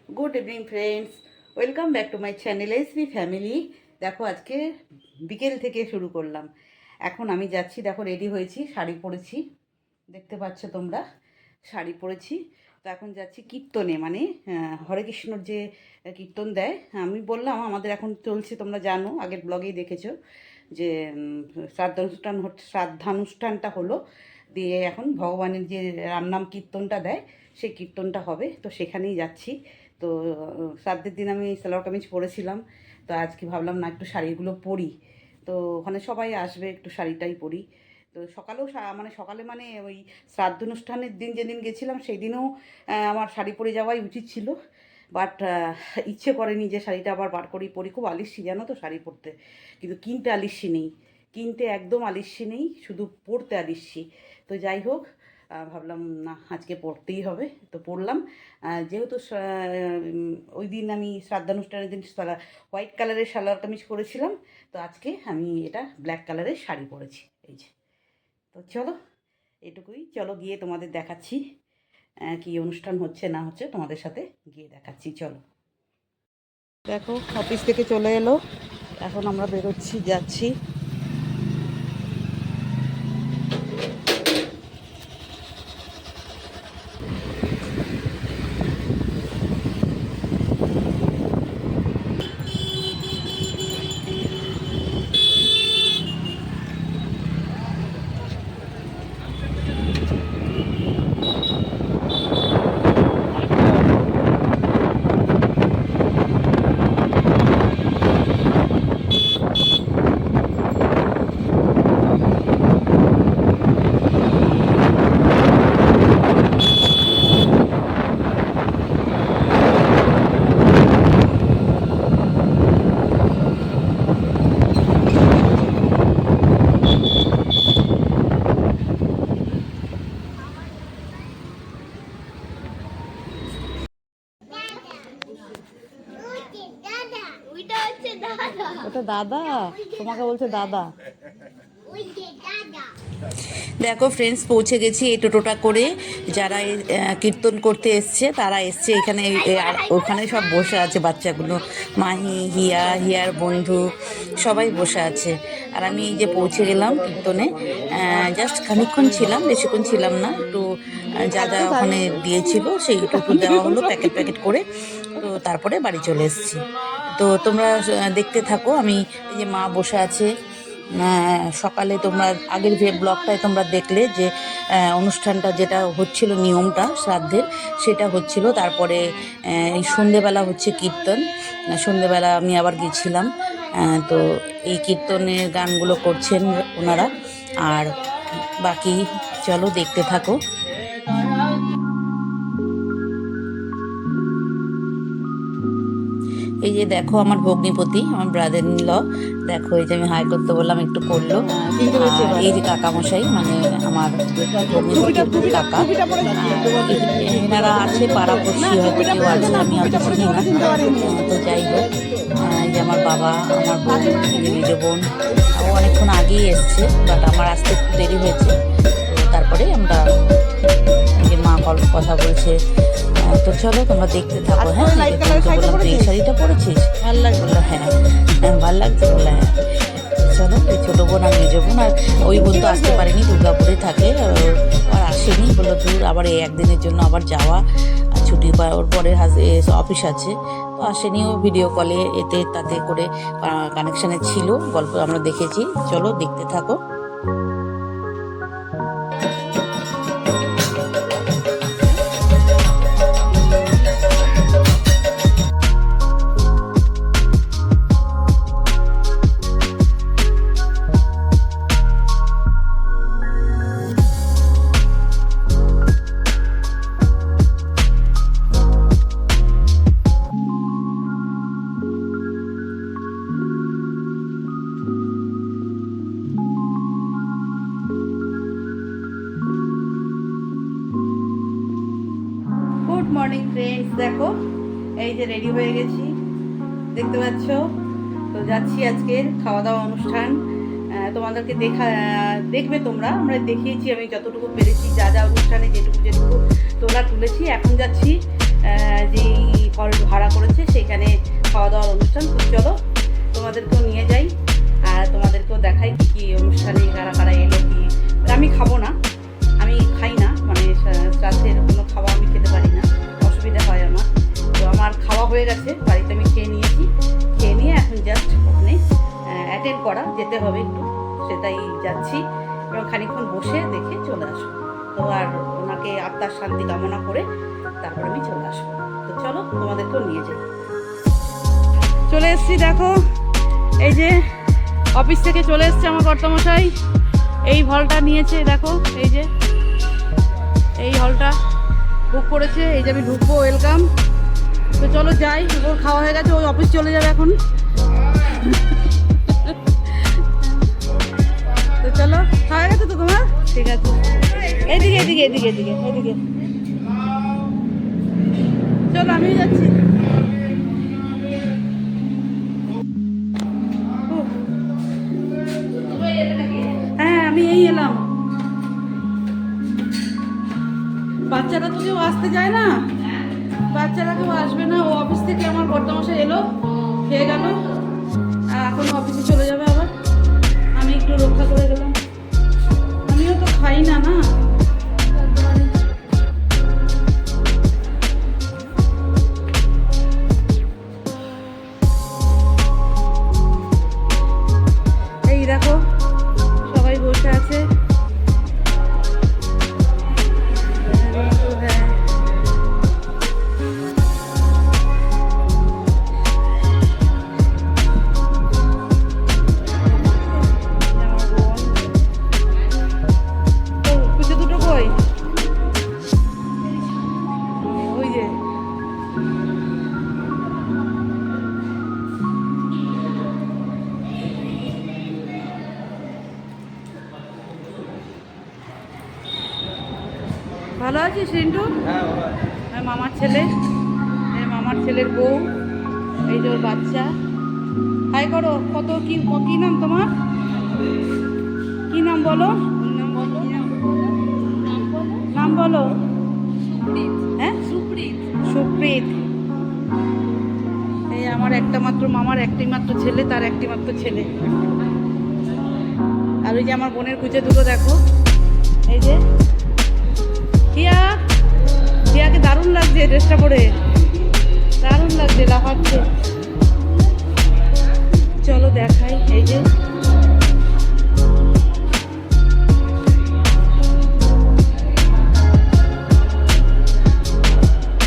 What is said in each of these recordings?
Good evening friends, welcome back to my channel SB family. দেখো আজকে বিকেল থেকে শুরু করলাম। এখন আমি যাচ্ছি, দেখো রেডি হয়েছি, শাড়ি পরেছি, দেখতে পাচ্ছ তোমরা, শাড়ি পরেছি। তো এখন যাচ্ছি কীর্তনে, মানে হরে কৃষ্ণর যে কীর্তন দেয়। আমি বললাম আমাদের এখন চলছে, তোমরা জানো, আগের ব্লগেই দেখেছো যে শ্রাদ্ধানুষ্ঠানটা হলো, দিয়ে এখন ভগবানের যে রামনাম কীর্তনটা দেয় সেই কীর্তনটা হবে। তো সেখানেই যাচ্ছি। তো শ্রাদ্ধের দিন আমি সালোয়ার কামিজ পরেছিলাম, তো আজকে ভাবলাম না একটু শাড়িগুলো পরি। তো ওখানে সবাই আসবে, একটু শাড়িটাই পরি। তো সকালেও মানে সকালে মানে ওই শ্রাদ্ধ অনুষ্ঠানের দিন যেদিন গেছিলাম সেই দিনেও আমার শাড়ি পরে যাওয়াই উচিত ছিল, বাট ইচ্ছে করেনি যে শাড়িটা আবার বার করেই পরি। খুব আলিস্যি জানো তো শাড়ি পরতে, কিন্তু কিনতে আলিস্যি নেই, কিনতে একদম আলিস্যি নেই, শুধু পরতে আলিস্যি। তো যাই হোক, ভাবলাম না আজকে পরতেই হবে, তো পরলাম। যেহেতু ওই দিন আমি শ্রাদ্ধানুষ্ঠানের দিন হোয়াইট কালারের সালোয়ার কামিজ পরেছিলাম, তো আজকে আমি এটা ব্ল্যাক কালারের শাড়ি পরেছি, এই যে। তো চলো, এটুকুই, চলো গিয়ে তোমাদের দেখাচ্ছি কি অনুষ্ঠান হচ্ছে না হচ্ছে, তোমাদের সাথে গিয়ে দেখাচ্ছি, চলো। দেখো অফিস থেকে চলে এলো, এখন আমরা বেরোচ্ছি, যাচ্ছি। ওটা দাদা, তোমাকে বলছে দাদা। দেখো ফ্রেন্ডস, পৌঁছে গেছি এই টোটোটা করে। যারা কীর্তন করতে এসছে তারা এসছে এখানে, আর ওখানে সব বসে আছে বাচ্চাগুলো, মাহি, হিয়ার বন্ধু সবাই বসে আছে। আর আমি এই যে পৌঁছে গেলাম কীর্তনে, জাস্ট খানিকক্ষণ ছিলাম, বেশিক্ষণ ছিলাম না। একটু যা যা ওখানে দিয়েছিল সেইটুকু দেওয়া হলো প্যাকেট প্যাকেট করে, তো তারপরে বাড়ি চলে এসেছি। তো তোমরা দেখতে থাকো। আমি এই যে মা বসে আছে, সকালে তোমরা আগের ব্লগটায় তোমরা দেখলে যে অনুষ্ঠানটা যেটা হচ্ছিল, নিয়মটা শ্রাদ্ধের সেটা হচ্ছিল। তারপরে এই সন্ধেবেলা হচ্ছে কীর্তন, সন্ধেবেলা আমি আবার গেছিলাম। তো এই কীর্তনের গানগুলো করছেন ওনারা, আর বাকি চলো দেখতে থাকো। এই যে দেখো আমার ভগ্নিপতি, আমার ব্রাদার ইন ল, দেখো এই যে আমি হাই করতে বললাম, একটু করলো। এই যে কাকামশাই, মানে আমার ভগ্নিপতির কাকা, এনারা আছে পাড়াপড়শি, হয়তো কেউ আছে, আমি অত চিনি না। তো যাই হোক, এই যে আমার বাবা, আমার বোন, মেজ বোন, ও অনেকক্ষণ আগেই এসছে, বাট আমার আসতে একটু দেরি হয়েছে। তো তারপরে আমরা, এই যে মা কথা বলছে। তো চলো তোমরা দেখতে থাকো। হ্যাঁ, বললাম তুই এই শাড়িটা পরেছিস, ভালো লাগছে? বললো হ্যাঁ। ভালো লাগছে? বললো হ্যাঁ। চলো, ওই ছোটো বোন আর মেজ বোন, আর ওই বোন তো আসতে পারেনি, দুর্গাপুরে থাকে, আর আসেনি। বললো দূর, আবার এই একদিনের জন্য আবার যাওয়া, ছুটি ওর পরে অফিস আছে, তো আসেনি। ও ভিডিও কলে এতে তাতে করে কানেকশানে ছিল, গল্প আমরা দেখেছি। চলো দেখতে থাকো। গুড মর্নিং ফ্রেন্ডস, দেখো এই যে রেডি হয়ে গেছি, দেখতে পাচ্ছ। তো যাচ্ছি আজকের খাওয়া দাওয়া অনুষ্ঠান, তোমাদেরকে দেখবে তোমরা। আমরা দেখিয়েছি, আমি যতটুকু পেরেছি, যা যা অনুষ্ঠানে যেটুকু তোলা তুলেছি। এখন যাচ্ছি যেই অনুষ্ঠান। তো চলো তোমাদেরকেও নিয়ে যাই আর তোমাদেরকেও দেখাই কী কী অনুষ্ঠানে কারা কারা এলো কি। আমি খাবো না, আমি খাই না, মানে শ্রাদ্ধের কোনো খাওয়া আমি খেতে পারি না, অসুবিধা হয় আমার। তো আমার খাওয়া হয়ে গেছে, বাড়িতে আমি খেয়ে নিয়েছি, খেয়ে নিয়ে এখন জাস্ট ওখানে অ্যাটেন্ড করা যেতে হবে একটু, সেটাই যাচ্ছি এবং খানিকক্ষণ বসে দেখে চলে আসবো। তো আর ওনাকে আত্মার শান্তি কামনা করে তারপর আমি চলে আসবো। তো চলো তোমাদেরকেও নিয়ে যাই। চলে এসছি, দেখো এই যে অফিস থেকে চলে এসছে আমার কর্তামশাই, এই হলটা নিয়েছে, দেখো এই যে এই হলটা বুক করেছে, এই যে আমি ঢুকবো, ওয়েলকাম। তো চলো যাই, ওর খাওয়া হয়ে গেছে, ওই অফিস চলে যাবে এখন। তো চলো, খাওয়া গেছে তো তোমার? ঠিক আছে, এদিকে এদিকে এদিকে এদিকে এদিকে চলো, আমিও যাচ্ছি। হ্যাঁ আমি এই এলাম। বাচ্চারা তো কেউ আসতে যায় না, বাচ্চারা কেউ আসবে না। ও অফিস থেকে আমার কর্তামশাই এলো, খেয়ে গেল, এখন অফিসে চলে যাবে আবার। আমি একটু রক্ষা করে গেলাম, আমিও তো খাই না না। এই দেখো সবাই বসে আছে। ভালো আছিস রিন্টু? হ্যাঁ, মামার ছেলে, এই মামার ছেলের বউ, এই যে ওর বাচ্চা। হাই করো। কত কি কি নাম তোমার? কি নাম বলো? নাম বলো। হ্যাঁ, সুপ্রীত। এই আমার একটা মাত্র মামার একটি মাত্র ছেলে, তার একটি মাত্র ছেলে। আর ওই যে আমার বোনের কুচে দুটো দেখো, এই যে হিয়া, হিয়াকে দারুণ লাগছে ড্রেসটা পরে, দারুণ লাগছে, লাফাচ্ছে। চলো দেখাই, এই যে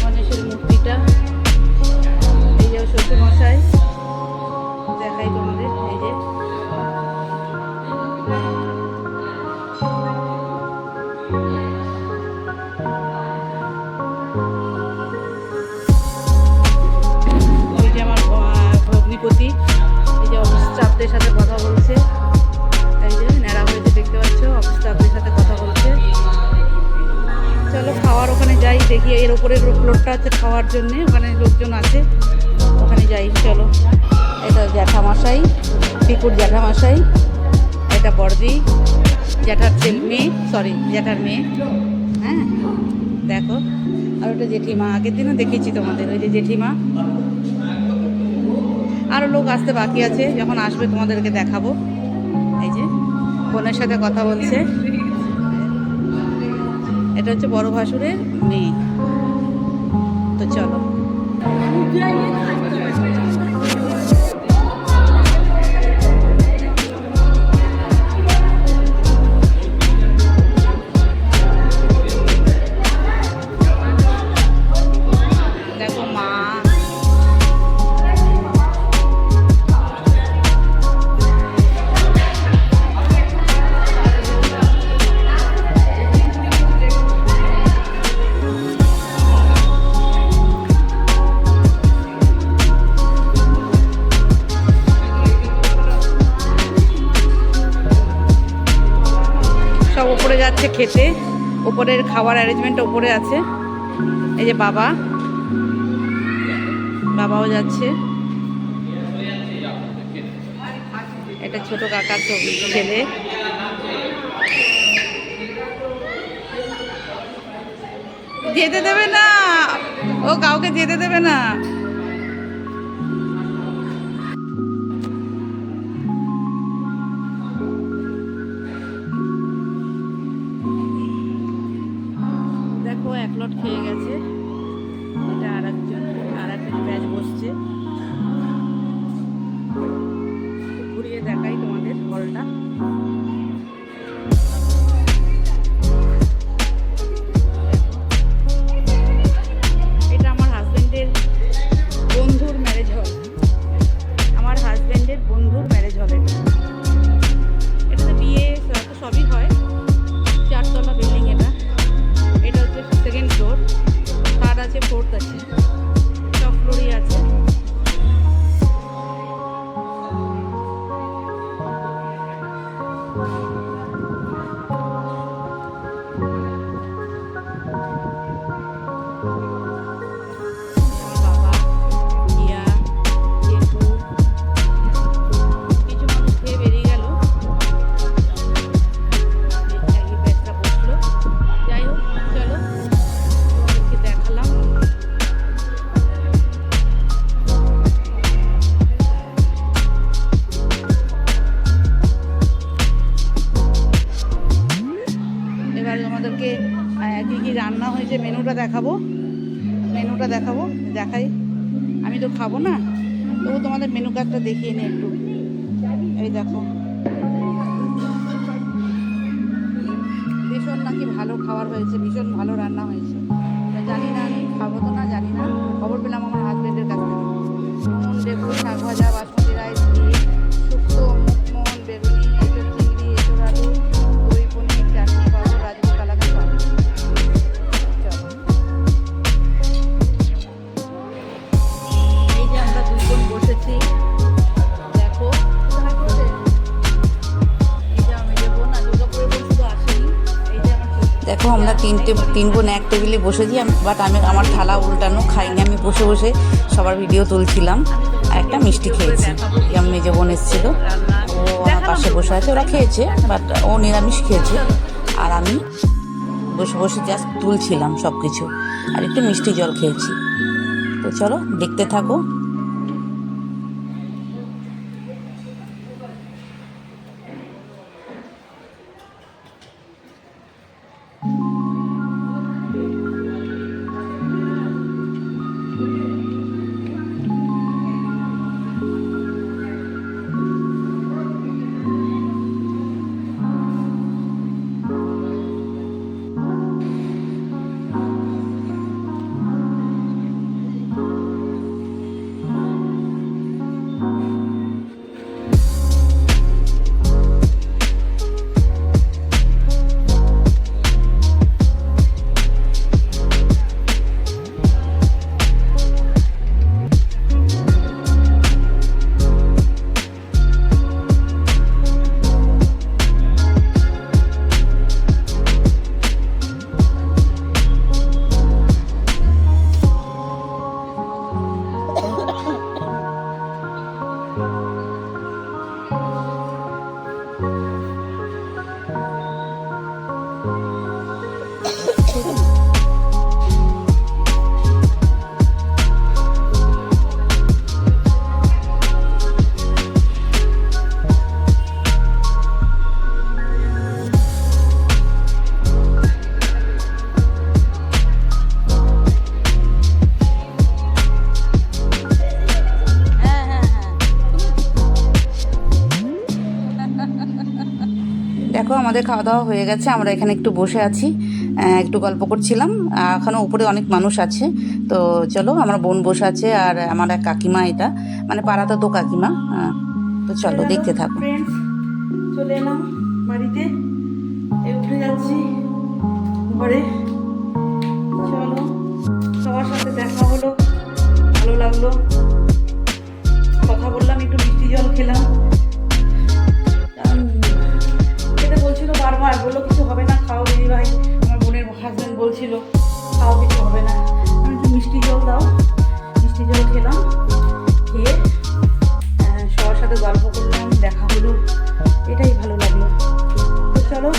গণেশের মূর্তিটা, এই যে শ্বশুরমশাই, দেখাই তোমাদের, এই যে ভগ্নিপতি, এই যে অফিস স্টাফদের সাথে কথা বলছে, এই যে ন্যাড়া হয়েছে দেখতে পাচ্ছ, অফিস স্টাফদের সাথে কথা বলছে। চলো খাওয়ার ওখানে যাই, দেখি এর ওপরের ফ্লোরটা হচ্ছে খাওয়ার জন্যে, ওখানে লোকজন আছে, ওখানে যাই। চলো, এটা জ্যাঠামশাই, পিকুর জ্যাঠামশাই, এটা বড়দি, জ্যাঠার মেয়ে, সরি জ্যাঠার মেয়ে। হ্যাঁ দেখো, আর ওটা জেঠিমা, আগের দিনও দেখিয়েছি তোমাদের, ওই যে জেঠিমা। আরও লোক আসতে বাকি আছে, যখন আসবে তোমাদেরকে দেখাবো। এই যে বোনের সাথে কথা বলছে, এটা হচ্ছে বড় ভাসুরের মেয়ে। তো চলো, দেখো মা, সব উপরে যাচ্ছে খেতে, উপরের খাবার অ্যারেঞ্জমেন্ট উপরে আছে। এই যে বাবাও যাচ্ছে, এটা ছোট কাকার ছেলে। যেতে দেবে না, ও কাউকে যেতে দেবে না। দেখাবো, মেনুটা দেখাবো, দেখাই। আমি তো খাবো না, তবু তোমাদের মেনু কার্ডটা দেখিয়ে নিই একটু। এই দেখো, ভীষণ নাকি ভালো খাবার হয়েছে, ভীষণ ভালো রান্না হয়েছে। জানি না, আমি খাবো তো না, জানি না, খবর পেলাম আমার হাজবেন্ডের কাছ থেকে। নুন, লেবু, শাক ভাজা, বাসমতি রাইস, ঘি, শুক্তো, মুখমোহন, বেগুনি, এঁচোড় চিংড়ি, এঁচোড় আলু, দই, পনির, চাটনি পাবো, রাজভোগ কালাকান পাবো। চলো, এই যে আমরা দুই বোন বসেছি, দেখো। দেখো আমরা তিন বোন এক টেবিলে বসেছি, বাট আমার থালা উল্টানো, খাইনি। আমি বসে বসে সবার ভিডিও তুলছিলাম আর একটা মিষ্টি খেয়েছি। আমার মেজো বোন এসেছিল, ও আমার পাশে বসে আছে, ওরা খেয়েছে, বাট ও নিরামিষ খেয়েছে। আর আমি বসে বসে জাস্ট তুলছিলাম সব কিছু, আর একটু মিষ্টি জল খেয়েছি। তো চলো দেখতে থাকো। দেখো আমাদের খাওয়া দাওয়া হয়ে গেছে, আমরা এখানে একটু বসে আছি, একটু গল্প করছিলাম। এখনও উপরে অনেক মানুষ আছে। তো চলো, আমার বোন বসে আছে আর আমার এক কাকিমা, এটা মানে পাড়াতে তো কাকিমা। তো চলো দেখতে থাকো। ফ্রেন্ডস, চলে এলাম বাড়িতে, উঠে যাচ্ছি ঘরে। চলো, সবার সাথে দেখা হলো, ভালো লাগলো, কথা বললাম, একটু মিষ্টি জল খেলাম। বলছিল বারবার, বললো কিছু হবে না, খাও দিদি ভাই। আমার বোনের হাজব্যান্ড বলছিল খাও, কিছু হবে না। আমি একটু মিষ্টি জল দাও, মিষ্টি জল খেলাম, খেয়ে সবার সাথে গল্প করলাম, দেখা হলো, এটাই ভালো লাগলো। তো চলো,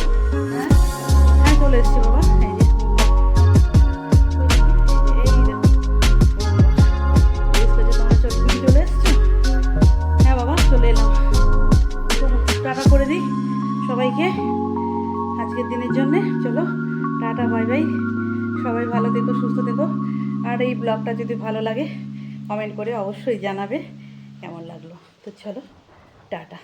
হ্যাঁ চলে এসছি বাবা, এই যে চলে এসছি। হ্যাঁ বাবা, চলে এলাম। টাটা করে দিই সবাইকে আজকের দিনের জন্যে। চলো, টাটা, বাই বাই। সবাই ভালো থেকো, সুস্থ থেকো। আর এই ব্লগটা যদি ভালো লাগে কমেন্ট করে অবশ্যই জানাবে কেমন লাগলো। তো চলো, টাটা।